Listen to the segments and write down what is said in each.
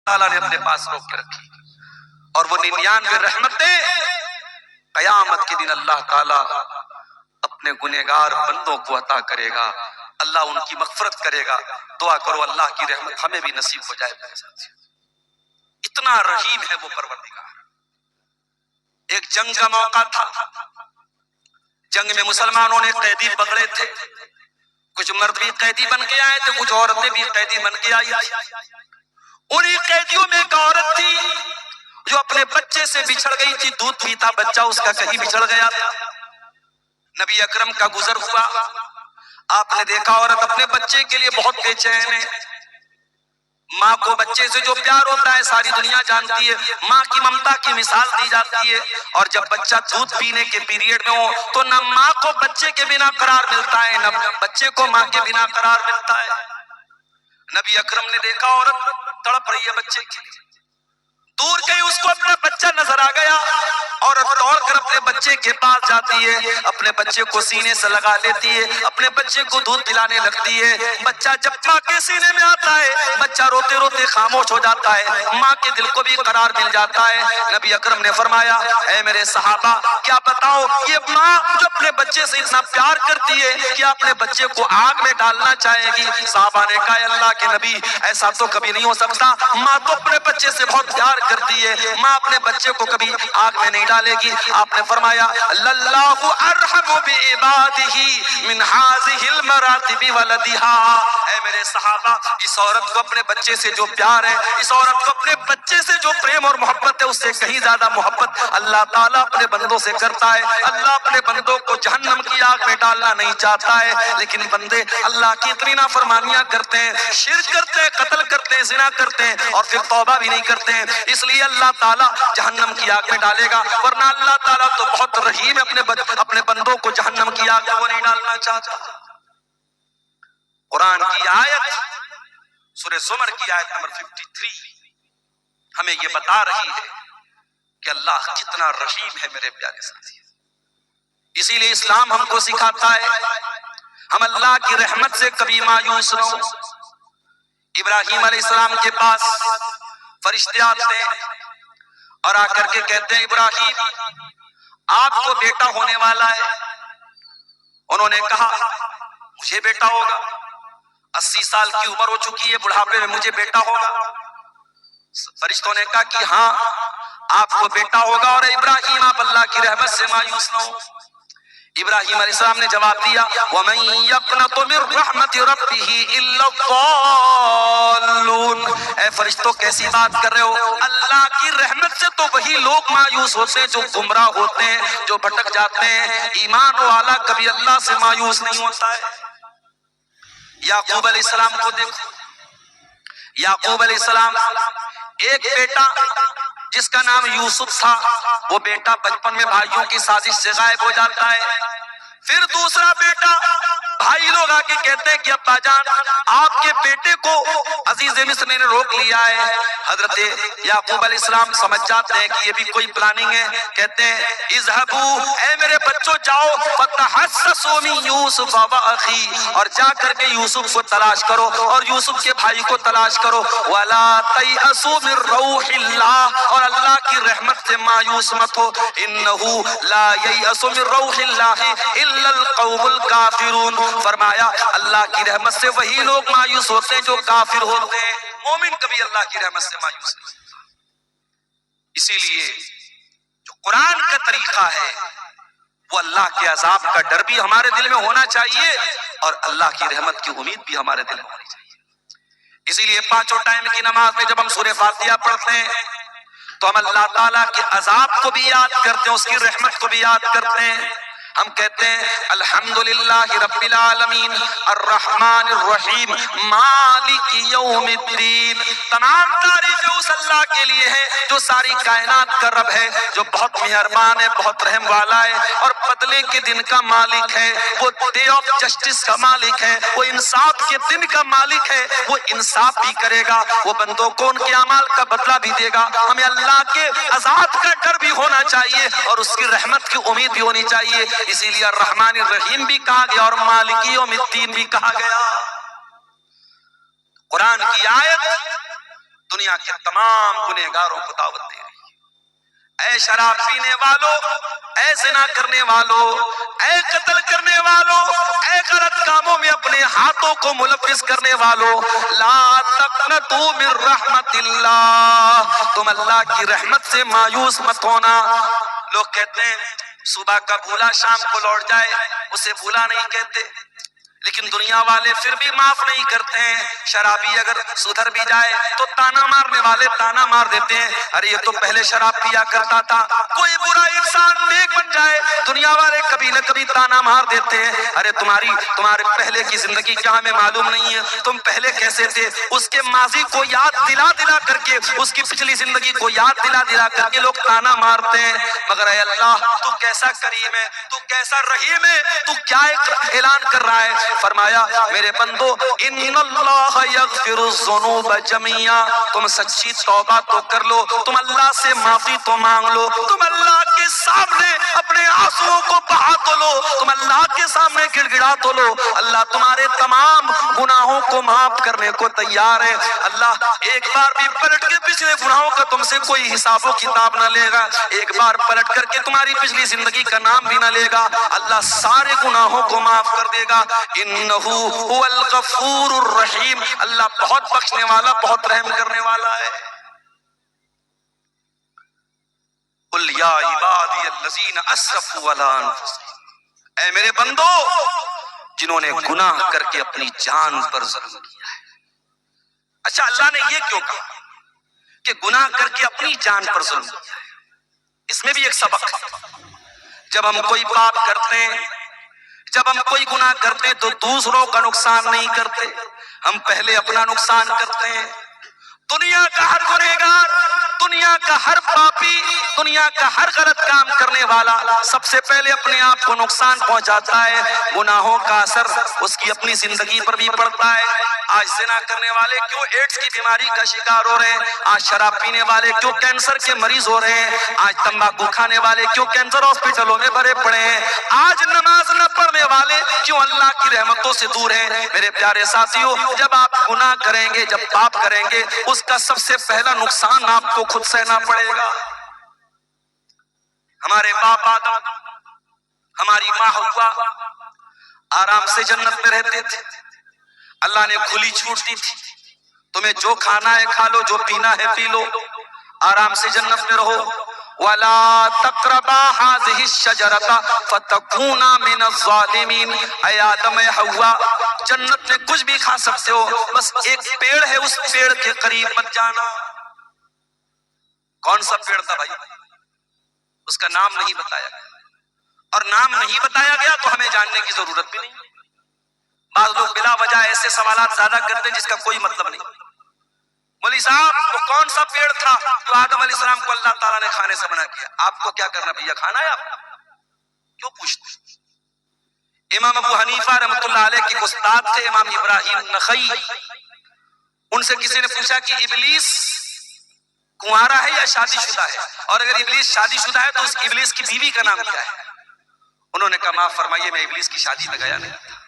تعالیٰ نے اپنے پاس روک کے رکھی، اور وہ 99 رحمتیں قیامت کے دن اللہ تعالیٰ اپنے گنہگار بندوں کو عطا کرے گا، اللہ ان کی مغفرت کرے گا۔ دعا کرو اللہ کی رحمت ہمیں بھی نصیب ہو جائے میرے ساتھ۔ اتنا رحیم ہے وہ پروردگار۔ ایک جنگ کا موقع تھا، جنگ میں مسلمانوں نے قیدی پکڑے تھے، کچھ مرد بھی قیدی بن کے آئے تھے، کچھ عورتیں بھی قیدی بن کے آئی تھی۔ انہی قیدیوں میں ایک عورت تھی جو اپنے بچے سے بچھڑ گئی تھی، دودھ پیتا بچہ اس کا کہیں بچھڑ گیا تھا۔ نبی اکرم کا گزر ہوا، آپ نے دیکھا عورت اپنے بچے کے لیے بہت بے چین ہے۔ ماں کو بچے سے جو پیار ہوتا ہے ساری دنیا جانتی ہے، ماں کی ممتا کی مثال دی جاتی ہے، اور جب بچہ دودھ پینے کے پیریڈ میں ہو تو نہ ماں کو بچے کے بنا قرار ملتا ہے، نہ بچے کو ماں کے بنا قرار ملتا ہے۔ نبی اکرم نے دیکھا عورت تڑپ رہی ہے بچے کے لیے، دور کہیں اس کو اپنا بچہ نظر آ گیا، عورت دوڑ کر اپنے بچے کے پاس جاتی ہے، اپنے بچے کو سینے سے لگا لیتی ہے، اپنے بچے کو دودھ پلانے لگتی ہے۔ بچہ جب ماں کے سینے میں آتا ہے بچہ روتے روتے خاموش ہو جاتا ہے، ماں کے دل کو بھی قرار مل جاتا ہے۔ نبی اکرم نے فرمایا اے میرے صحابہ کیا بتاؤ یہ ماں جو اپنے بچے سے اتنا پیار کرتی ہے کیا اپنے بچے کو آگ میں ڈالنا چاہے گی؟ صحابہ نے کہا اللہ کے نبی ایسا تو کبھی نہیں ہو سکتا، ماں تو اپنے بچے سے بہت پیار کرتی ہے، ماں اپنے بچے کو کبھی آگ میں نہیں ڈالے گی۔ آپ نے فرمایا للہ ارحم بعبادہ من ہذہ المراتب ولدہا۔ اے میرے صحابہ اس عورت کو اپنے بچے سے جو پیار ہے، اس عورت کو اپنے بچے سے جو پریم اور محبت ہے، اس سے کہیں زیادہ محبت اللہ تعالیٰ اپنے بندوں سے کرتا ہے۔ اللہ اپنے بندوں کو جہنم کی آگ میں ڈالنا نہیں چاہتا ہے، لیکن بندے اللہ کی اتنی نافرمانیاں کرتے ہیں، شرک کرتے ہیں، قتل کرتے ہیں، زنا کرتے ہیں، اور پھر توبہ بھی نہیں کرتے ہیں، اس لیے اللہ تعالیٰ جہنم کی آگ میں ڈالے گا، ورنہ اللہ تعالیٰ تو بہت رحیم ہے، اپنے بندوں کو جہنم کی آگ میں وہ نہیں ڈالنا چاہتا۔ قرآن کی آیت سورہ زمر کی آیت نمبر 53 ہمیں یہ بتا رہی ہے کہ اللہ کتنا رحیم ہے میرے پیارے ساتھی۔ اسی لیے اسلام ہم کو سکھاتا ہے ہم اللہ کی رحمت سے کبھی مایوس نہ ہوں۔ ابراہیم علیہ السلام کے پاس فرشتے آتے ہیں اور آ کر کے کہتے ہیں ابراہیم آپ کو بیٹا ہونے والا ہے۔ انہوں نے کہا مجھے بیٹا ہوگا، 80 سال کی عمر ہو چکی ہے، بڑھاپے میں مجھے بیٹا ہوگا؟ فرشتوں نے کہا کہ ہاں آپ کو بیٹا ہوگا، اور ابراہیم آپ اللہ کی رحمت سے مایوس نہ ہو۔ ابراہیم علیہ السلام نے جواب دیا وَمَن يَقْنَطُ مِن رَحْمَتِ رَبِّهِ إِلَّا الضَّالُّونَ۔ اے فرشتوں کیسی بات کر رہے ہو؟ اللہ کی رحمت سے تو وہی لوگ مایوس ہوتے ہیں جو گمراہ ہوتے ہیں، جو بھٹک جاتے ہیں۔ ایمان والا کبھی اللہ سے مایوس نہیں ہوتا ہے۔ یعقوب علیہ السلام کو دیکھو، یعقوب علیہ السلام ایک بیٹا جس کا نام یوسف تھا، وہ بیٹا بچپن میں بھائیوں کی سازش سے غائب ہو جاتا ہے۔ پھر دوسرا بیٹا، بھائی لوگ آگے کہتے ہیں کہ ابا جان آپ کے بیٹے کو عزیز مصر نے روک لیا ہے۔ حضرت یعقوب علیہ السلام سمجھ جاتے ہیں کہ یہ بھی کوئی پلاننگ ہے، کہتے ہیں اذهبوا اے میرے بچوں جاؤ فتحسسوا من یوسف واخی، اور جا کر کے یوسف کو تلاش کرو اور یوسف کے بھائی کو تلاش کرو، ولا تیأسوا من روح اللہ، اور اللہ کی رحمت سے مایوس مت ہو، انہ لا ییأس من روح اللہ الا القوم الکافرون۔ فرمایا اللہ کی رحمت سے وہی لوگ مایوس ہوتے ہیں جو کافر ہوتے ہیں، مومن کبھی اللہ کی رحمت سے مایوس نہیں ہوتا۔ اسی لیے جو قرآن کا طریقہ ہے وہ اللہ کے عذاب کا ڈر بھی ہمارے دل میں ہونا چاہیے اور اللہ کی رحمت کی امید بھی ہمارے دل میں ہونی چاہیے۔ اسی لیے پانچوں ٹائم کی نماز میں جب ہم سورہ فاتحہ پڑھتے ہیں تو ہم اللہ تعالیٰ کے عذاب کو بھی یاد کرتے ہیں، اس کی رحمت کو بھی یاد کرتے ہیں۔ ہم کہتے ہیں الحمدللہ رب العالمین الرحمن الرحیم مالک یوم الدین، تمام تعریفیں اس اللہ کے لیے ہے جو ساری کائنات کا رب ہے، جو بہت مہربان ہے، بہت رحم والا ہے، اور بدلے کے دن کا مالک ہے، وہ ڈے آف جسٹس کا مالک ہے، وہ انصاف کے دن کا مالک ہے، وہ انصاف بھی کرے گا، وہ بندوں کو ان کے اعمال کا بدلہ بھی دے گا۔ ہمیں اللہ کے عذاب کا ڈر بھی ہونا چاہیے اور اس کی رحمت کی امید بھی ہونی چاہیے، اسی لیے الرحمن الرحیم بھی کہا گیا اور مالک یوم الدین بھی کہا گیا۔ قرآن کی آیت دنیا کے تمام گنہگاروں کو دعوت دے رہی ہے۔ اے شراب پینے والوں، اے زنا کرنے والوں، اے قتل کرنے والوں، اے غلط کاموں میں اپنے ہاتھوں کو ملوث کرنے والوں، لا تقنطوا من رحمت اللہ، تم اللہ کی رحمت سے مایوس مت ہونا۔ لوگ کہتے ہیں صبح کا بھولا شام کو لوٹ جائے، اسے بھولا نہیں کہتے، لیکن دنیا والے پھر بھی معاف نہیں کرتے ہیں۔ شرابی اگر سدھر بھی جائے تو تانا مارنے والے تانا مار دیتے ہیں، ارے یہ تو پہلے شراب پیا کرتا تھا۔ کوئی برا انسان نیک بن جائے، دنیا والے کبھی نہ کبھی تانا مار دیتے ہیں، ارے تمہارے پہلے کی زندگی کیا ہمیں معلوم نہیں ہے، تم پہلے کیسے تھے۔ اس کے ماضی کو یاد دلا دلا کر کے، اس کی پچھلی زندگی کو یاد دلا دلا کر کے لوگ تانا مارتے ہیں۔ مگر اے اللہ، تو کیسا کریم ہے، تو کیسا رحیم ہے، تو کیا اعلان کر رہا ہے؟ فرمایا میرے بندو ان اللہ یغفر الذنوب جميعا، تم سچی توبہ تو کر لو، تم اللہ سے معافی تو مانگ لو، تم اللہ کے سامنے اپنے آنسوؤں کو بہا تو لو، تم اللہ کے سامنے گڑ گڑا تو لو، اللہ تمہارے تمام گناہوں کو معاف کرنے کو تیار ہے۔ اللہ ایک بار بھی پلٹ کے پچھلے گناہوں کا تم سے کوئی حساب و کتاب نہ لے گا، ایک بار پلٹ کر کے تمہاری پچھلی زندگی کا نام بھی نہ لے گا، اللہ سارے گناہوں کو معاف کر دے گا۔ انہو هو الغفور الرحیم، اللہ بہت بخشنے والا، بہت رحم کرنے والا ہے۔ قل یا عبادی الذین اسرفوا علی انفسہم، اے میرے بندو جنہوں نے گناہ کر کے اپنی جان پر ظلم کیا ہے۔ اچھا اللہ نے یہ کیوں کہا کہ گناہ کر کے اپنی جان پر ظلم کیا ہے؟ اس میں بھی ایک سبق ہے۔ جب ہم کوئی پاپ کرتے ہیں، جب ہم کوئی گناہ کرتے ہیں تو دوسروں کا نقصان نہیں کرتے، ہم پہلے اپنا نقصان کرتے ہیں۔ دنیا کا ہر گنہگار، دنیا کا ہر پاپی، دنیا کا ہر غلط کام کرنے والا سب سے پہلے اپنے آپ کو نقصان پہنچاتا ہے۔ گناہوں کا اثر اس کی اپنی زندگی پر بھی پڑتا ہے۔ آج زنا کرنے والے کیوں ایڈز کی بیماری کا شکار ہو رہے ہیں، آج شراب پینے والے کیوں کینسر کے مریض ہو رہے ہیں، آج تمباکو کھانے والے کیوں کینسر ہاسپٹلوں میں بھرے پڑے ہیں، آج نماز نہ پڑھنے والے کیوں اللہ کی رحمتوں سے دور ہیں۔ میرے پیارے ساتھیوں، جب آپ گناہ کریں گے، جب پاپ کریں گے، اس کا سب سے پہلا نقصان آپ کو خود سہنا پڑے گا۔ ہمارے باپ آدم، ہماری ماں حوا آرام سے جنت میں رہتے تھے، اللہ نے کھلی چھوٹ دی تھی، تمہیں جو کھانا ہے کھا لو، جو پینا ہے پی لو، آرام سے جنت میں رہو۔ وَلَا تَقْرَبَا هَذِهِ الشَّجَرَةَ فَتَكُونَا مِنَ الظَّالِمِينَ، اے آدم اے حوا، جنت میں کچھ بھی کھا سکتے ہو، بس ایک پیڑ ہے، اس پیڑ کے قریب مت جانا۔ کون سا پیڑ تھا بھائی؟ اس کا نام نہیں بتایا گیا، اور نام نہیں بتایا گیا تو ہمیں جاننے کی ضرورت بھی نہیں۔ بعض لوگ بلا وجہ ایسے سوالات زیادہ کرتے ہیں جس کا کوئی مطلب نہیں۔ مولوی صاحب وہ کون سا پیڑ تھا جو آدم علیہ السلام کو اللہ تعالیٰ نے کھانے سے منع کیا؟ آپ کو کیا کرنا بھیا، کھانا ہے؟ آپ کیوں پوچھتے؟ امام ابو حنیفہ رحمۃ اللہ علیہ کے استاد تھے امام ابراہیم نخعی، ان سے کسی نے پوچھا کہ ابلیس کنوارا ہے یا شادی شدہ ہے، اور اگر ابلیس شادی شدہ ہے تو اس ابلیس کی بیوی کا نام کیا ہے؟ انہوں نے کہا معاف فرمائیے میں ابلیس کی شادی میں گیا نہیں تھا۔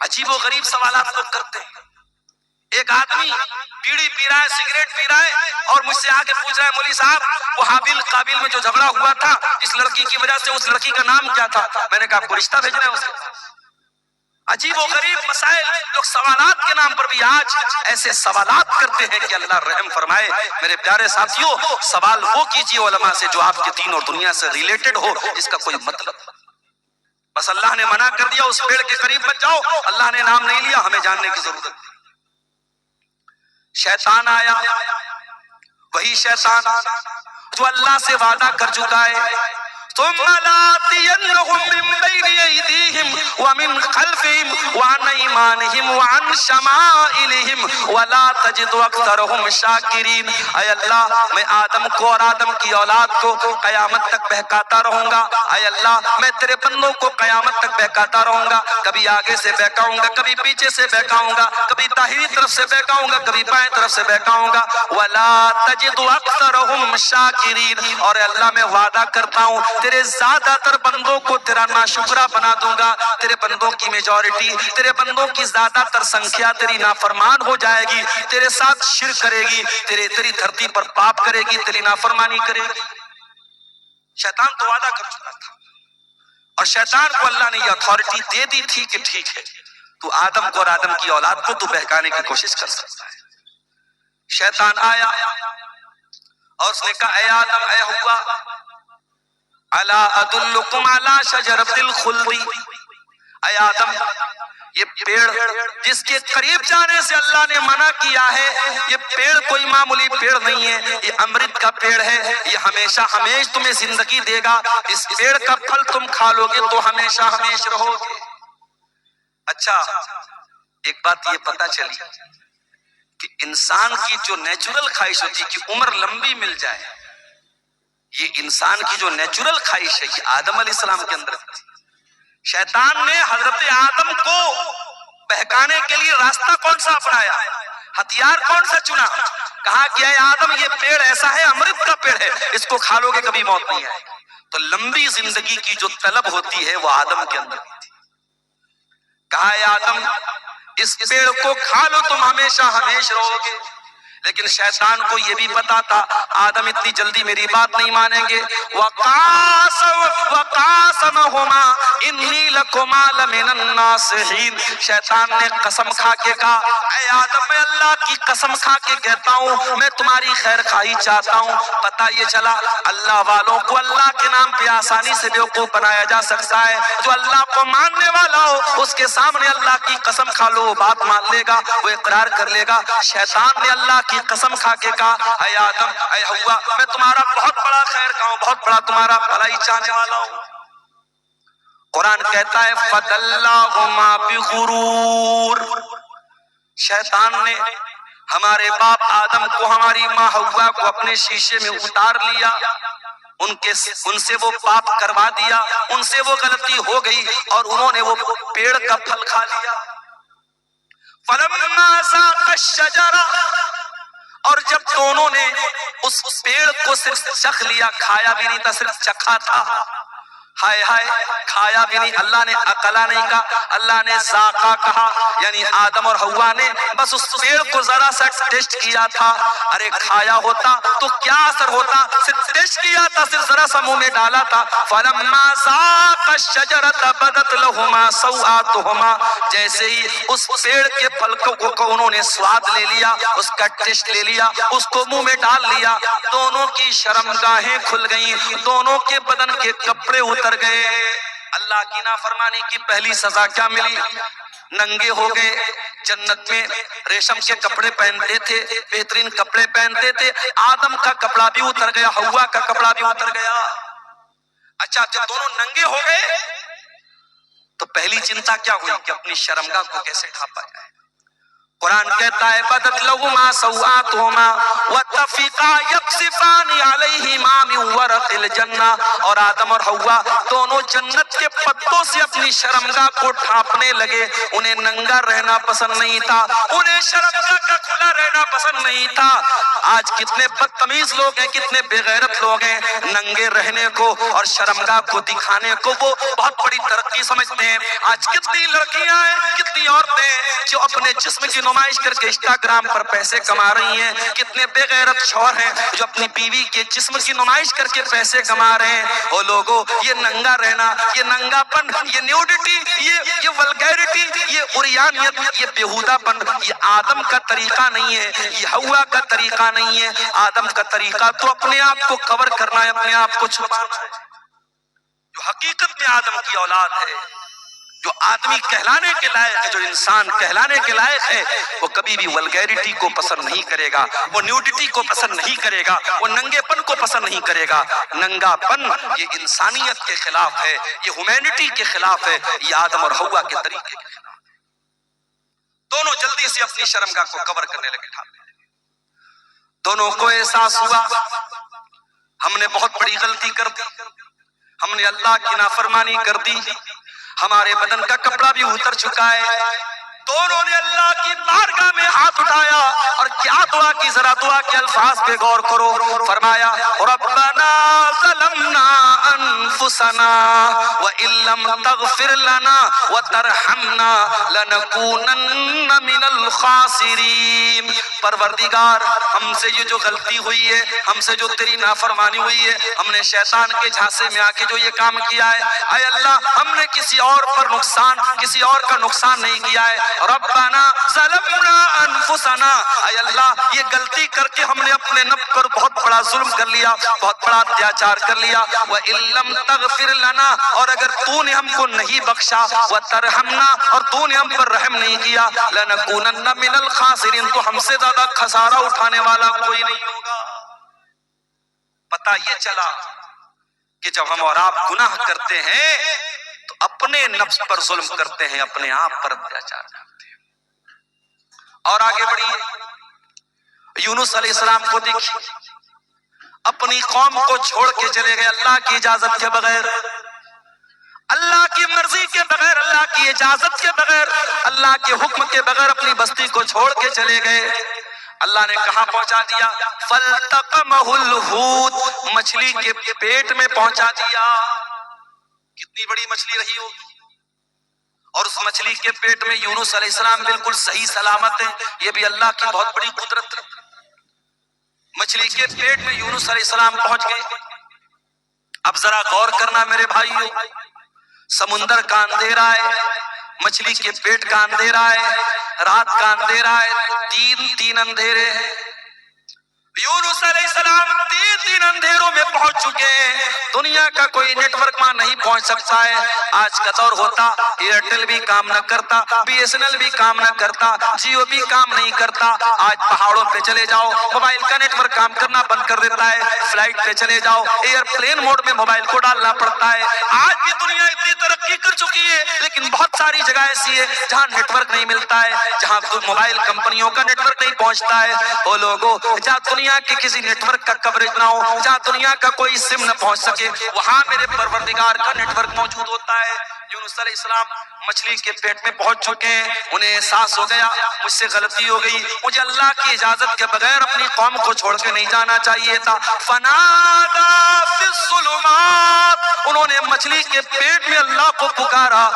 عجیب و غریب سوالات لوگ کرتے ہیں۔ ایک آدمی بیڑی پی رہا ہے، سگریٹ پی رہا ہے، اور مجھ سے آ کے پوچھ رہا ہے مولوی صاحب وہ حابیل قابیل میں جو جھگڑا ہوا تھا اس لڑکی کی وجہ سے، اس لڑکی کا نام کیا تھا؟ میں نے کہا آپ کو رشتہ بھیجنا ہے اسے۔ عجیب و غریب مسائل، لوگ سوالات کے نام پر بھی آج ایسے سوالات کرتے ہیں کہ اللہ رحم فرمائے۔ میرے پیارے ساتھیوں، سوال وہ کیجیے علماء سے جو آپ کے دین اور دنیا سے ریلیٹڈ ہو، جس کا کوئی مطلب۔ بس اللہ نے منع کر دیا اس پیڑ کے قریب مت جاؤ، اللہ نے نام نہیں لیا، ہمیں جاننے کی ضرورت نہیں۔ شیطان آیا، وہی شیطان جو اللہ سے وعدہ کر چکا ہے ثم لآتینہم من بین ایدیہم ومن خلفہم وعن ایمانہم وعن شمائلہم ولا تجد اکثرہم شاکرین۔ اے اللہ میں آدم کو اور آدم کی اولاد کو قیامت تک بہکاتا رہوں گا، اے اللہ میں تیرے بندوں کو قیامت تک بہکاتا رہوں گا، کبھی آگے سے بہکاؤں گا، کبھی پیچھے سے بہکاؤں گا، کبھی داہنی طرف سے بہکاؤں گا، کبھی بائیں طرف سے بہکاؤں گا۔ ولا تجد اکثرہم شاکرین، اور اے اللہ میں وعدہ کرتا ہوں تیرے زیادہ تر بندوں کو تیرا ناشکرہ بنا دوں گا، تیرے بندوں کی میجورٹی، تیرے بندوں کی زیادہ تر سنکھیا تیری نافرمان ہو جائے گی، تیرے ساتھ شرک کرے گی، تیری دھرتی پر پاپ کرے گی، تیری نافرمانی کرے گی۔ شیطان تو وعدہ کر چکا تھا، اور شیطان کو اللہ نے یہ اتھارٹی دے دی تھی کہ ٹھیک ہے تو آدم کو اور آدم کی اولاد کو تو بہکانے کی کوشش کر سکتا ہے۔ شیطان آیا اور اس نے کہا اے آدم اے ہوا الا ادلکم علی شجرۃ الخلد، اے آدم یہ پیڑ جس کے قریب جانے سے اللہ نے منع کیا ہے، یہ پیڑ کوئی معمولی پیڑ نہیں ہے، یہ امرت کا پیڑ ہے، یہ ہمیشہ ہمیش تمہیں زندگی دے گا، اس پیڑ کا پھل تم کھا لو گے تو ہمیشہ ہمیش رہو گے۔ اچھا ایک بات یہ پتا چلی کہ انسان کی جو نیچرل خواہش ہوتی ہے کہ عمر لمبی مل جائے، یہ انسان کی جو نیچرل خواہش ہے یہ آدم علیہ السلام کے اندر تھی۔ شیطان نے حضرت آدم کو بہکانے کے لیے راستہ کون سا اپنایا، ہتھیار کون سا چنا؟ کہا کہ اے آدم یہ پیڑ ایسا ہے، امرت کا پیڑ ہے، اس کو کھا لو گے کبھی موت نہیں آئے۔ تو لمبی زندگی کی جو طلب ہوتی ہے وہ آدم کے اندر تھی۔ کہا اے آدم اس پیڑ کو کھا لو تم ہمیشہ ہمیش رہو گے، لیکن شیطان کو یہ بھی پتا تھا آدم اتنی جلدی میری بات نہیں مانیں گے۔ وَقَاسَمَهُمَا إِنِّي لَكُمَا لَمِنَ النَّاصِحِينَ، شیطان نے قسم کھا کے کہا اے آدم میں اللہ کی قسم کھا کے کہتا ہوں میں تمہاری خیر خواہی چاہتا ہوں۔ پتہ یہ چلا اللہ والوں کو اللہ کے نام پہ آسانی سے بیوقوف بنایا جا سکتا ہے، جو اللہ کو ماننے والا ہو اس کے سامنے اللہ کی قسم کھا لو وہ بات مان لے گا، وہ اقرار کر لے گا۔ شیطان نے اللہ کی قسم کھا کے کہا اے آدم اے ہوا میں تمہارا بہت بڑا خیر خواہ ہوں، بہت بڑا تمہارا بھلائی چاہنے والا ہوں۔ قرآن کہتا ہے فَدَلَّاهُمَا بِغُرُورٍ، شیطان نے ہمارے باپ آدم کو ہماری ماں حوا کو اپنے شیشے میں اتار لیا، ان سے وہ پاپ کروا دیا، ان سے وہ غلطی ہو گئی اور انہوں نے وہ پیڑ کا پھل کھا لیا۔ فَلَمَّا ذَاقَ الشَّجَرَةَ، اور جب دونوں نے اس پیڑ کو صرف چکھ لیا، کھایا بھی نہیں تھا صرف چکھا تھا، ہائے ہائے کھایا بھی نہیں، اللہ نے اکلا نہیں کہا، اللہ نے ذاقہ کہا، یعنی آدم اور حوا نے بس اس پیڑ کو ذرا سا ٹیسٹ کیا تھا۔ ارے کھایا ہوتا تو کیا اثر ہوتا، صرف ٹیسٹ کیا تھا، صرف ذرا سا منہ میں ڈالا تھا۔ فَلَمَّا ذَاقَ الشَّجَرَةَ بَدَتْ لَهُمَا سَوْآتُهُمَا، جیسے ہی اس پیڑ کے پھل کو انہوں نے سواد لے لیا، اس کا ٹیسٹ لے لیا، اس کو منہ میں ڈال لیا، دونوں کی شرمگاہیں کھل گئیں، دونوں کے بدن کے کپڑے اتر گئے۔ اللہ کی نافرمانی کی پہلی سزا کیا ملی؟ ننگے ہو گئے۔ جنت میں ریشم کے کپڑے پہنتے تھے، بہترین کپڑے پہنتے تھے، آدم کا کپڑا بھی اتر گیا، حوا کا کپڑا بھی اتر گیا۔ اچھا جب دونوں ننگے ہو گئے تو پہلی چنتا کیا ہوئی کہ اپنی شرمگاہ کو کیسے ڈھانپا جائے۔ قرآن کہتا ہے بدت لهما سوآتهما واتفقا یخصفان علیہما من ورق الجنہ، اور آدم اور حوا دونوں جنت کے پتوں سے اپنی شرمگاہ کو ڈھانپنے لگے۔ انہیں ننگا رہنا پسند نہیں تھا، انہیں شرمگاہ کا کھلا رہنا پسند نہیں تھا۔ آج کتنے بدتمیز لوگ ہیں، کتنے بے غیرت لوگ ہیں، ننگے رہنے کو اور شرمگاہ کو دکھانے کو وہ بہت بڑی ترقی سمجھتے ہیں۔ آج کتنی لڑکیاں ہیں، کتنی عورتیں جو اپنے جسم کی نمائش کر کے انسٹاگرام پر پیسے کما رہی ہیں، کتنے بے غیرت شوہر ہیں جو اپنی بیوی کے جسم کی نمائش کر کے پیسے کما رہے ہیں۔ او لوگو یہ ننگا رہنا، یہ ننگا پن، یہ نیوڈیٹی، یہ ولگیرٹی، یہ عریانیت، یہ بیہودہ پن، یہ آدم کا طریقہ نہیں ہے، یہ حوا کا طریقہ نہیں ہے۔ آدم کا طریقہ تو اپنے آپ کو کور کرنا ہے، اپنے آپ کو چھپانا ہے۔ جو حقیقت میں آدم کی اولاد ہے، جو آدمی کہلانے کے لائق ہے، جو انسان کہلانے کے لائق ہے، وہ کبھی بھی ولگیرٹی کو پسند نہیں کرے گا، وہ نیوڈیٹی کو پسند نہیں کرے گا، وہ ننگے پن کو پسند نہیں کرے گا۔ ننگا پن یہ انسانیت کے خلاف ہے، یہ ہیومینٹی کے خلاف ہے، یہ آدم اور حوا کے طریقے کے خلاف۔ دونوں جلدی سے اپنی شرمگاہ کو کور کرنے لگے، ڈھانپنے لگے۔ دونوں کو احساس ہوا ہم نے بہت بڑی غلطی کر دی، ہم نے اللہ کی نافرمانی کر دی، ہمارے بدن کا کپڑا بھی اتر چکا ہے۔ دونوں نے اللہ کی بارگاہ میں ہاتھ اٹھایا اور کیا دعا کی، ذرا دعا کے الفاظ پہ غور کرو. فرمایا ربنا ظلمنا انفسنا وان لم تغفر لنا وترحمنا لنکونن من الخاسرین. پروردگار ہم سے یہ جو غلطی ہوئی ہے، ہم سے جو تیری نافرمانی ہوئی ہے، ہم نے شیطان کے جھانسے میں آ کے جو یہ کام کیا ہے، اے اللہ ہم نے کسی اور پر نقصان، کسی اور کا نقصان نہیں کیا ہے. ربنا ظلمنا انفسنا، اے اللہ یہ غلطی کر کے ہم نے اپنے نفس پر بہت بڑا ظلم کر لیا، بہت بڑا اتیاچار کر لیا. وَإِن لَّمْ تَغْفِرْ لَنَا، اور اگر تو نے ہم کو نہیں بخشا، وَتَرْحَمْنَا، اور تو نے ہم پر رحم نہیں کیا، لَنَكُونَنَّ مِنَ الْخَاسِرِينَ، تو ہم سے زیادہ خسارہ اٹھانے والا کوئی نہیں ہوگا. پتہ یہ چلا کہ جب ہم اور آپ گناہ کرتے ہیں تو اپنے نفس پر ظلم کرتے ہیں، اپنے آپ پر اتیاچار کرتے ہیں. اور آگے بڑھیے، یونس علیہ السلام کو دیکھیے، اپنی قوم کو چھوڑ کے چلے گئے اللہ کی اجازت کے بغیر، اللہ کی مرضی کے بغیر، اللہ کی اجازت کے بغیر، اللہ کے حکم کے بغیر اپنی بستی کو چھوڑ کے چلے گئے. اللہ نے کہاں پہنچا دیا؟ فَالْتَقَمَهُ الْحُوتُ، مچھلی کے پیٹ میں پہنچا دیا. کتنی بڑی مچھلی رہی ہوگی، اور اس مچھلی کے پیٹ میں یونس علیہ السلام بالکل صحیح سلامت ہیں. یہ بھی اللہ کی بہت بڑی قدرت ہے. مچھلی کے پیٹ میں یونس علیہ السلام پہنچ گئے. اب ذرا غور کرنا میرے بھائیو، سمندر کا اندھیرا ہے، مچھلی کے پیٹ کا اندھیرا ہے، رات کا اندھیرا ہے، تین اندھیرے ہیں. یونس علیہ السلام تین اندھیروں میں پہنچ چکے ہیں. دنیا کا کوئی نیٹ ورک وہاں نہیں پہنچ سکتا ہے. آج کا دور ہوتا ایئرٹیل بھی کام نہ کرتا، بی ایس این ایل بھی کام نہ کرتا، جیو بھی کام نہیں کرتا. آج پہاڑوں پہ چلے جاؤ، موبائل کا نیٹ ورک کام کرنا بند کر دیتا ہے. فلائٹ پہ چلے جاؤ، ایئر پلین موڈ میں موبائل کو ڈالنا پڑتا ہے. آج بھی دنیا اتنی ترقی کر چکی ہے، لیکن بہت ساری جگہ ایسی ہے جہاں نیٹ ورک نہیں ملتا ہے، جہاں موبائل کمپنیوں کا نیٹ ورک نہیں پہنچتا ہے. وہ لوگوں جہاں دنیا کے کسی نیٹ ورک کا کوریج نہ ہو، جہاں دنیا کا کوئی سم نہ پہنچ سکے، وہاں میرے پروردگار کا نیٹ ورک موجود ہوتا ہے. یونس علیہ السلام مچھلی کے پیٹ میں پہنچ چکے ہیں. انہیں احساس ہو گیا مجھ سے غلطی ہو گئی، مجھے اللہ کی اجازت کے بغیر اپنی قوم کو چھوڑ کے نہیں جانا چاہیے تھا. فنادى في الظلمات، انہوں نے مچھلی کے پیٹ میں اللہ کو پکارا.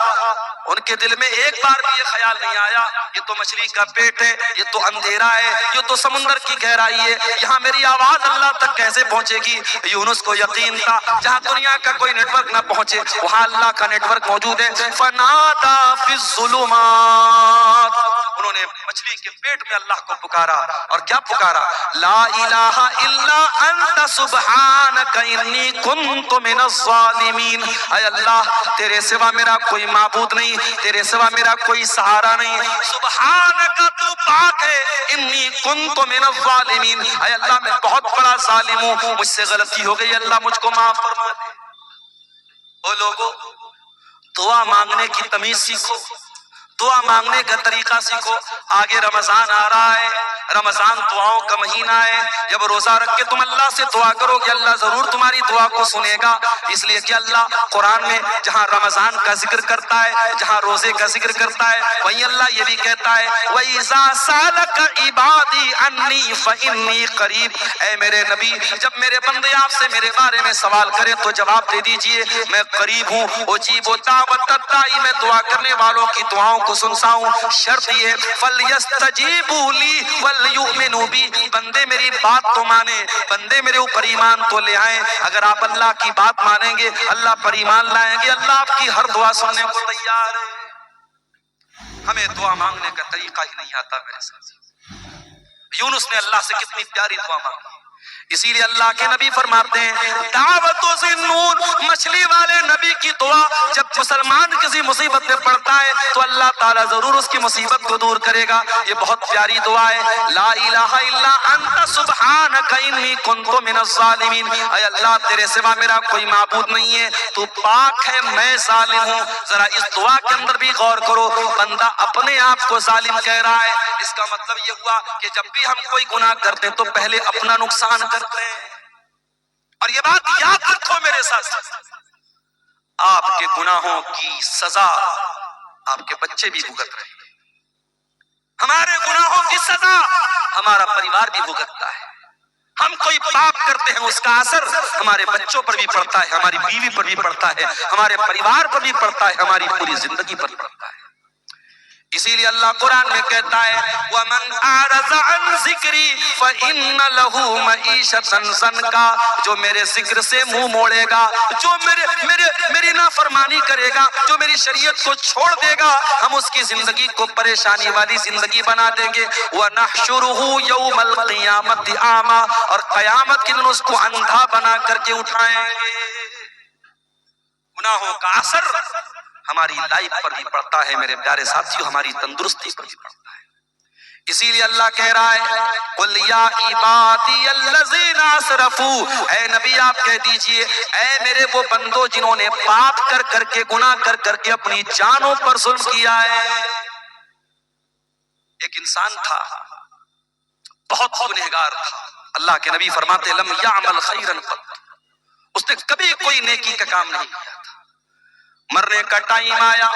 ان کے دل میں ایک بار بھی یہ خیال نہیں آیا یہ تو مچھلی کا پیٹ ہے، یہ تو اندھیرا ہے، یہ تو سمندر کی گہرائی ہے، یہاں میری آواز اللہ تک کیسے پہنچے گی. یونس کو یقین تھا جہاں دنیا کا کوئی نیٹ ورک نہ پہنچے وہاں اللہ کا نیٹ ورک موجود ہے. فنادى في الظلمات، انہوں نے مچھلی کے پیٹ میں اللہ کو پکارا. اور کیا پکارا؟ لا الہ الا انت سبحانک انی کنت من الظالمین. اے اللہ تیرے سوا میرا کوئی معبود نہیں، تیرے سوا میرا کوئی سہارا نہیں. سبحانک، تو پاک ہے. انی کنت من الظالمین، اے اللہ میں بہت بڑا ظالم ہوں، مجھ سے غلطی ہو گئی، اللہ مجھ کو معاف فرما دے. او لوگو، دعا مانگنے کی تمیز سیکھو، دعا مانگنے کا طریقہ سیکھو. آگے رمضان آ رہا ہے، رمضان دعاؤں کا مہینہ ہے. جب روزہ رکھ کے تم اللہ سے دعا کرو گے اللہ ضرور تمہاری دعا کو سنے گا. اس لیے کہ اللہ قرآن میں جہاں رمضان کا ذکر کرتا ہے، جہاں روزے کا ذکر کرتا ہے، وہیں اللہ یہ بھی کہتا ہے وَإِذَا سَأَلَكَ عِبَادِي عَنِّي فَإِنِّي قَرِيبٌ. اے میرے نبی جب میرے بندے آپ سے میرے بارے میں سوال کریں تو جواب دے دیجئے میں قریب ہوں. اجیب دعوت الداعی، میں دعا کرنے والوں کی دعاؤں کو سنتا ہوں. شرط یہ فَلْيَسْتَجِيبُوا لِي وَلْيُؤْمِنُوا بِي، بندے میری بات تو مانے، بندے میرے اوپر ایمان تو لے آئیں. اگر آپ اللہ کی بات مانیں گے، اللہ پر ایمان لائیں گے، اللہ آپ کی ہر دعا سننے کو تیار ہے. ہمیں دعا مانگنے کا طریقہ ہی نہیں آتا میرے ساتھ. یونس نے اللہ سے کتنی پیاری دعا مانگی. اسی لیے اللہ کے نبی فرماتے ہیں دعوت ذنون، مچھلی والے نبی کی دعا جب مسلمان کسی مصیبت میں پڑتا ہے تو اللہ تعالیٰ ضرور اس کی مصیبت کو دور کرے گا. یہ بہت پیاری دعا ہے. لا الہ الا انت سبحانک انی کنت من الظالمین. اے اللہ تیرے سوا میرا کوئی معبود نہیں ہے، تو پاک ہے، میں ظالم ہوں. ذرا اس دعا کے اندر بھی غور کرو، بندہ اپنے آپ کو ظالم کہہ رہا ہے. اس کا مطلب یہ ہوا کہ جب بھی ہم کوئی گناہ کرتے تو پہلے اپنا نقصان کرتے ہیں. اور یہ بات یاد رکھو میرے ساتھ، آپ کے گناہوں کی سزا آپ کے بچے بھی بھگت رہے ہیں. ہمارے گناہوں کی سزا ہمارا پریوار بھی بھگتتا ہے. ہم کوئی پاپ کرتے ہیں اس کا اثر ہمارے بچوں پر بھی پڑتا ہے, ہماری بیوی پر بھی پڑتا ہے, ہمارے پریوار پر بھی پڑتا ہے, ہماری پوری زندگی پر پڑتا ہے. اسی لیے اللہ قرآن میں کہتا ہے وَمَنْ أَعْرَضَ عَنْ ذِكْرِي فَإِنَّ لَهُ مَعِيشَةً ضَنْكًا, جو میرے ذکر سے منہ موڑے گا, جو میری نافرمانی کرے گا, جو میری شریعت کو چھوڑ دے گا, ہم اس کی زندگی کو پریشانی والی زندگی بنا دیں گے. وَنَحْشُرُهُ يَوْمَ الْقِيَامَةِ أَعْمَىٰ, اور قیامت کے دن اس کو اندھا بنا کر کے اٹھائیں گے. گناہوں کا اثر ہماری لائف پر بھی پڑتا ہے میرے پیارے ساتھیوں, ہماری تندرستی پر بھی پڑتا ہے. اسی لیے اللہ کہہ رہا ہے قُلْ يَا عِبَادِيَ الَّذِينَ أَسْرَفُوا, اے نبی آپ کہہ دیجئے اے میرے وہ بندو جنہوں نے پاپ کر کر کے, گناہ کر کر کے اپنی جانوں پر ظلم کیا ہے. ایک انسان تھا بہت گنہگار تھا, اللہ کے نبی فرماتے لم يعمل خیرا قط, اس نے کبھی کوئی نیکی کا کام نہیں کیا تھا. مرنے کا ٹائم آیا,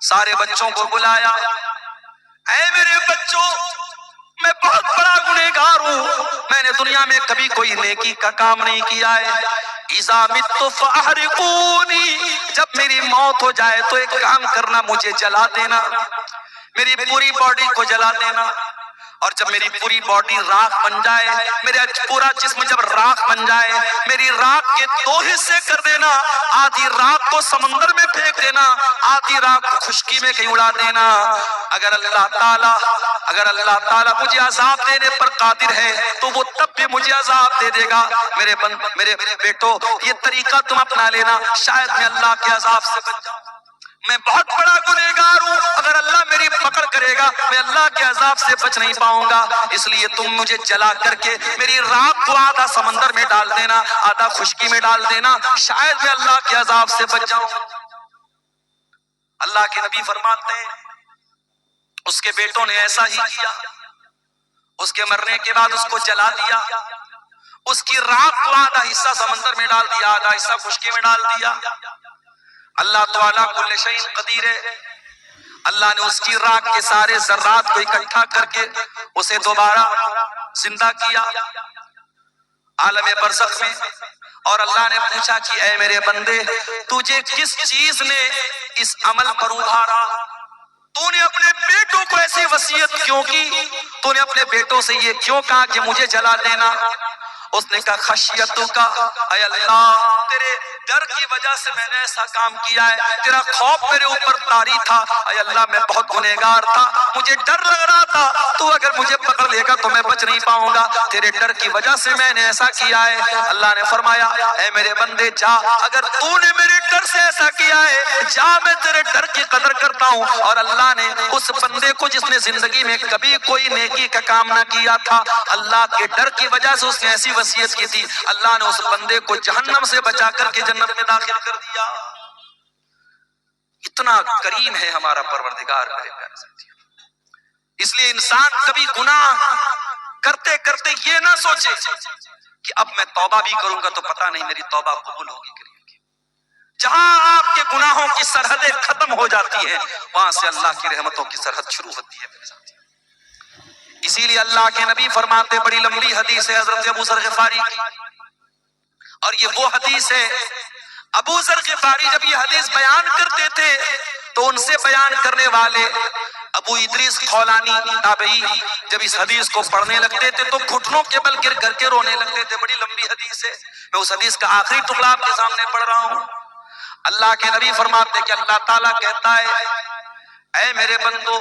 سارے بچوں کو بلایا, اے میرے بچوں میں بہت بڑا گنہگار ہوں, میں نے دنیا میں کبھی کوئی نیکی کا کام نہیں کیا ہے. اذا مت فاحرقونی, جب میری موت ہو جائے تو ایک کام کرنا, مجھے جلا دینا, میری پوری باڈی کو جلا دینا, اور جب میری پوری باڈی راکھ بن جائے, میرا پورا جسم جب راکھ بن جائے, میری راکھ کے دو حصے کر دینا, آدھی راکھ کو سمندر میں پھینک دینا, آدھی راکھ کو خشکی میں کہیں اڑا دینا. اگر اللہ تعالیٰ مجھے عذاب دینے پر قادر ہے تو وہ تب بھی مجھے عذاب دے دے گا. میرے بیٹو یہ طریقہ تم اپنا لینا, شاید میں اللہ کے عذاب سے بچ جاؤں. میں بہت بڑا گنہگار ہوں, اگر اللہ میری پکڑ کرے گا میں اللہ کے عذاب سے بچ نہیں پاؤں گا, اس لیے تم مجھے جلا کر کے میری راکھ کو آدھا سمندر میں ڈال دینا, آدھا خشکی میں ڈال دینا, شاید میں اللہ کے عذاب سے بچ جاؤں. اللہ کے نبی فرماتے ہیں اس کے بیٹوں نے ایسا ہی کیا, اس کے مرنے کے بعد اس کو جلا دیا, اس کی راکھ کو آدھا حصہ سمندر میں ڈال دیا, آدھا حصہ خشکی میں ڈال دیا. اللہ تعالیٰ کل شیء قدیر ہے, اللہ نے اس کی راکھ کے سارے ذرات کو اکٹھا کر کے اسے دوبارہ زندہ کیا عالم برزخ میں. اور اللہ نے پوچھا کہ اے میرے بندے تجھے کس چیز نے اس عمل پر ابھارا, تو نے اپنے بیٹوں کو ایسی وصیت کیوں کی, تو نے اپنے بیٹوں سے یہ کیوں کہا کہ مجھے جلا دینا. اس نے کہا خشیتو کا, اے اللہ تیرے ڈر کی وجہ سے میں نے ایسا کام کیا ہے, تیرا خوف میرے اوپر طاری تھا, اے اللہ میں بہت گنہگار تھا, مجھے ڈر لگ رہا تھا تو اگر مجھے پکڑ لے گا تو میں بچ نہیں پاؤں گا, تیرے ڈر کی وجہ سے میں نے ایسا کیا ہے. اللہ نے فرمایا اے میرے بندے جا, اگر تو نے میرے ڈر سے ایسا کیا ہے جا, میں تیرے ڈر کی قدر کرتا ہوں. اور اللہ نے اس بندے کو جس نے زندگی میں کبھی کوئی نیکی کا کام نہ کیا تھا, اللہ کے ڈر کی وجہ سے اس نے ایسی وصیت کی تھی, اللہ نے اس بندے کو جہنم سے بچا کر کے جنت میں داخل کر دیا. اتنا کریم ہے ہمارا پروردگار میرے پیارے ساتھیوں. اس لیے انسان کبھی گناہ کرتے کرتے یہ نہ سوچے کہ اب میں توبہ بھی کروں گا تو پتہ نہیں میری توبہ قبول ہوگی کہ نہیں ہوگی. جہاں آپ کے گناہوں کی سرحدیں ختم ہو جاتی ہیں وہاں سے اللہ کی رحمتوں کی سرحد شروع ہوتی ہے میرے ساتھیوں. اسی لیے اللہ کے نبی فرماتے, بڑی لمبی حدیث ہے حضرت ابو ذر غفاری کی, اور یہ وہ حدیث ہے ابو ذر غفاری جب یہ حدیث بیان کرتے تھے تو ان سے بیان کرنے والے ابو ادریس خولانی تابعی جب اس حدیث کو پڑھنے لگتے تھے تو گھٹنوں کے بل گر کر کے رونے لگتے تھے. بڑی لمبی حدیث ہے, میں اس حدیث کا آخری ٹکڑا آپ کے سامنے پڑھ رہا ہوں. اللہ کے نبی فرماتے کہ اللہ تعالیٰ کہتا ہے اے میرے بندو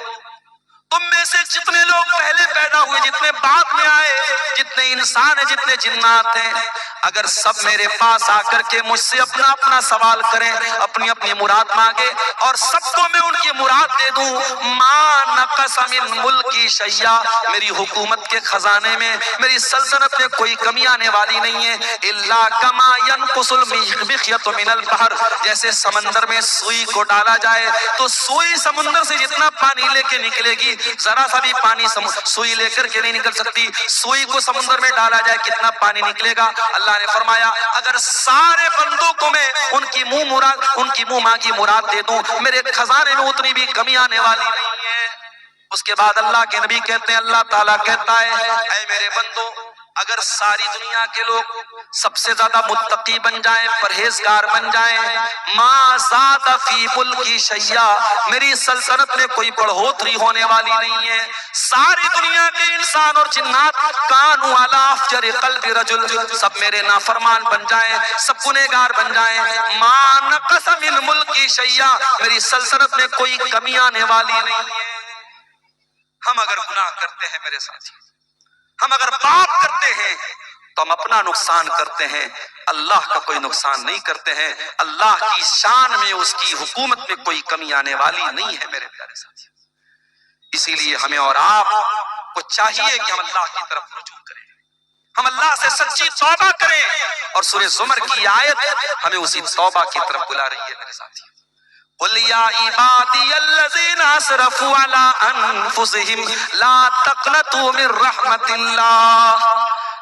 تم میں سے جتنے لوگ پہلے پیدا ہوئے, جتنے بعد میں آئے, جتنے انسان ہیں, جتنے جنات ہیں, اگر سب میرے پاس آ کر کے مجھ سے اپنا اپنا سوال کریں, اپنی اپنی مراد مانگے, اور سب کو میں ان کی مراد دے دوں, ما نقص من ملکی شیء, میری حکومت کے خزانے میں, میری سلطنت میں کوئی کمی آنے والی نہیں ہے, الا کما ينقص المخيط من البحر, جیسے سمندر میں سوئی کو ڈالا جائے تو سوئی سمندر سے جتنا پانی لے کے نکلے گی, ذرا سا بھی پانی سوئی لے کر کے نہیں نکل سکتی. سوئی کو سمندر میں ڈالا جائے کتنا پانی نکلے گا. اللہ نے فرمایا اگر سارے بندوں کو میں ان کی منہ مانگی مراد دے دوں, میرے خزانے میں اتنی بھی کمی آنے والی نہیں ہے. اس کے بعد اللہ کے نبی کہتے ہیں، اللہ تعالیٰ کہتا ہے اے میرے بندو، اگر ساری دنیا کے لوگ سب سے زیادہ متقی بن جائیں، پرہیزگار بن جائیں، ما زاد فی ملکی شیء، میری سلطنت میں کوئی بڑھوتری ہونے والی نہیں ہے۔ ساری دنیا کے انسان اور جنات کانوا علی افجر قلب رجل، سب میرے نافرمان بن جائیں، سب گنہگار بن جائیں، ما نقص من ملکی شیء، میری سلطنت میں کوئی کمی آنے والی نہیں ہے۔ ہم اگر گناہ کرتے ہیں میرے ساتھی، ہم اگر پاپ کرتے ہیں تو ہم اپنا نقصان کرتے ہیں، اللہ کا کوئی نقصان نہیں کرتے ہیں۔ اللہ کی شان میں، اس کی حکومت میں کوئی کمی آنے والی نہیں ہے میرے پیارے ساتھی۔ اسی لیے ہمیں اور آپ کو چاہیے کہ ہم اللہ کی طرف رجوع کریں، ہم اللہ سے سچی توبہ کریں، اور سورہ زمر کی آیت ہمیں اسی توبہ کی طرف بلا رہی ہے میرے ساتھی۔ قل یا عبادی الذین اسرفوا علی انفسہم لا تقنطوا من رحمت اللہ،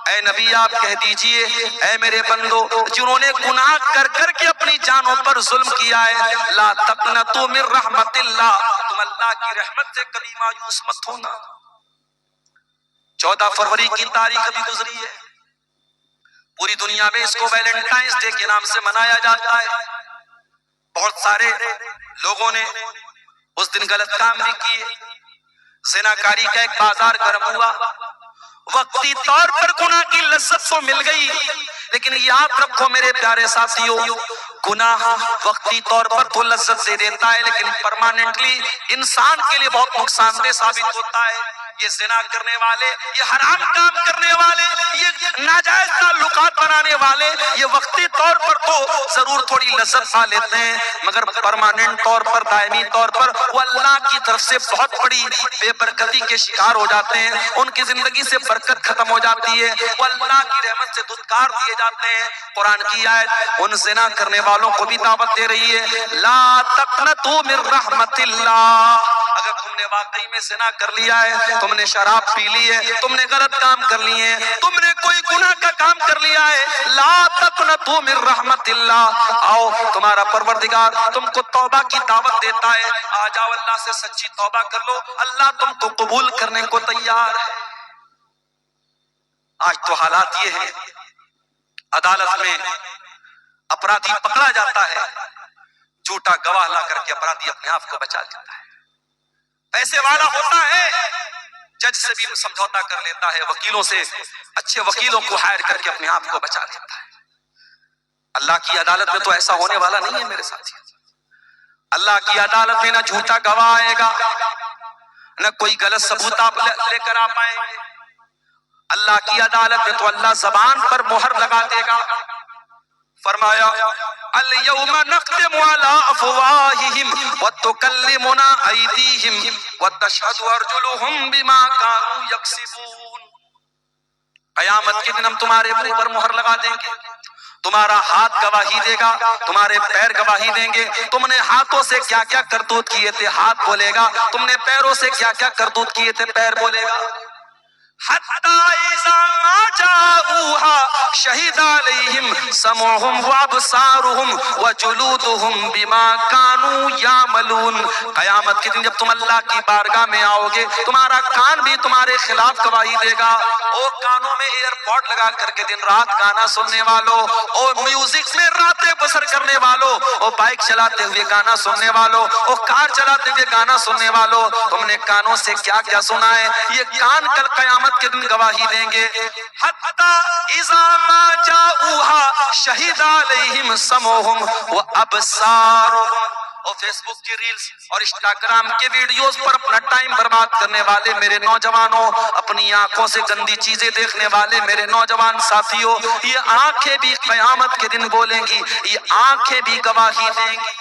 اے نبی آپ کہہ دیجئے اے میرے بندو جنہوں نے گناہ کر کر کے اپنی جانوں پر ظلم کیا ہے، لا تقنطوا من رحمت اللہ، تم اللہ کی رحمت سے کبھی مایوس مت ہونا۔ 14 فروری کی تاریخ ابھی گزری ہے، پوری دنیا میں اس کو ویلنٹائنز ڈے کے نام سے منایا جاتا ہے۔ بہت سارے لوگوں نے اس دن غلط کام بھی کیے، زناکاری کا ایک بازار گرم ہوا، وقتی طور پر گناہ کی لذت تو مل گئی، لیکن یاد رکھو میرے پیارے ساتھیو، گناہ وقتی طور پر تو لذت دے دیتا ہے، لیکن پرماننٹلی انسان کے لیے بہت نقصان دہ ثابت ہوتا ہے۔ یہ زنا کرنے والے، یہ حرام کام کرنے والے، یہ ناجائز تعلقات بنانے والے، یہ وقتی طور پر تو ضرور تھوڑی لذت پا لیتے ہیں، مگر پرماننٹ طور پر، دائمی طور پر وہ اللہ کی طرف سے بہت بڑی بے برکتی کے شکار ہو جاتے ہیں، ان کی زندگی سے برکت ختم ہو جاتی ہے، وہ اللہ کی رحمت سے دھتکار دیے جاتے ہیں۔ قرآن کی آیت ان زنا کرنے والوں کو بھی دعوت دے رہی ہے، لا تقنطوا من رحمت اللہ، اگر تم نے واقعی میں زنا کر لیا ہے، تم نے شراب پی لی ہے، تم نے غلط کام کر لیے ہیں، تم نے کوئی گناہ کا کام کر لیا ہے، لا تقنطوا من رحمت اللہ، آؤ تمہارا پروردگار تم کو توبہ کی دعوت دیتا ہے، آ جاؤ اللہ سے سچی توبہ کر لو، اللہ تم کو قبول کرنے کو تیار ہے۔ آج تو حالات یہ ہیں، عدالت میں اپرادھی پکڑا جاتا ہے، جھوٹا گواہ لا کر کے اپرادھی اپنے آپ کو بچا لیتا ہے، پیسے والا ہوتا ہے، جج سے بھی سمجھوتا کر لیتا ہے، وکیلوں سے، اچھے وکیلوں کو ہائر کر کے اپنے آپ کو بچا لیتا ہے۔ اللہ کی عدالت میں تو ایسا ہونے والا نہیں ہے میرے ساتھی۔ اللہ کی عدالت میں نہ جھوٹا گواہ آئے گا، نہ کوئی غلط ثبوت آپ لے کر آ پائیں گے۔ اللہ کی عدالت میں تو اللہ زبان پر مہر لگا دے گا، فرمایا اليوم نختم على افواههم وتكلمنا ايديهم وتشهد ارجلهم بما كانوا يكسبون، قیامت کے دن ہم تمہارے منہ پر مہر لگا دیں گے، تمہارا ہاتھ گواہی دے گا، تمہارے پیر گواہی دیں گے، تم نے ہاتھوں سے کیا کیا کرتوت کیے تھے ہاتھ بولے گا، تم نے پیروں سے کیا کیا کرتوت کیے تھے پیر بولے گا۔ حتی اذا ما جاؤوها شہد علیہم سمعہم وابصارہم وجلودہم بما کانوا یعملون، قیامت کے دن جب تم اللہ کی بارگاہ میں آؤ گے، تمہارا کان بھی تمہارے خلاف گواہی دے گا۔ او کانوں میں ایئر پوڈ لگا کر کے دن رات گانا سننے والوں، او میوزک میں راتیں بسر کرنے والوں، او بائک چلاتے ہوئے گانا سننے والوں، او کار چلاتے ہوئے گانا سننے والوں، تم نے کانوں سے کیا کیا سنا ہے، یہ کان کل قیامت کے دن گواہی دیں گے۔ حتی اذا ما جاؤوها شہد علیہم سمعہم وابصارہم، اور فیس بک کی ریلز اور انسٹاگرام کے ویڈیوز پر اپنا ٹائم برباد کرنے والے میرے نوجوانوں، اپنی آنکھوں سے گندی چیزیں دیکھنے والے میرے نوجوان ساتھیوں، یہ آنکھیں بھی قیامت کے دن بولیں گی، یہ آنکھیں بھی گواہی دیں گی۔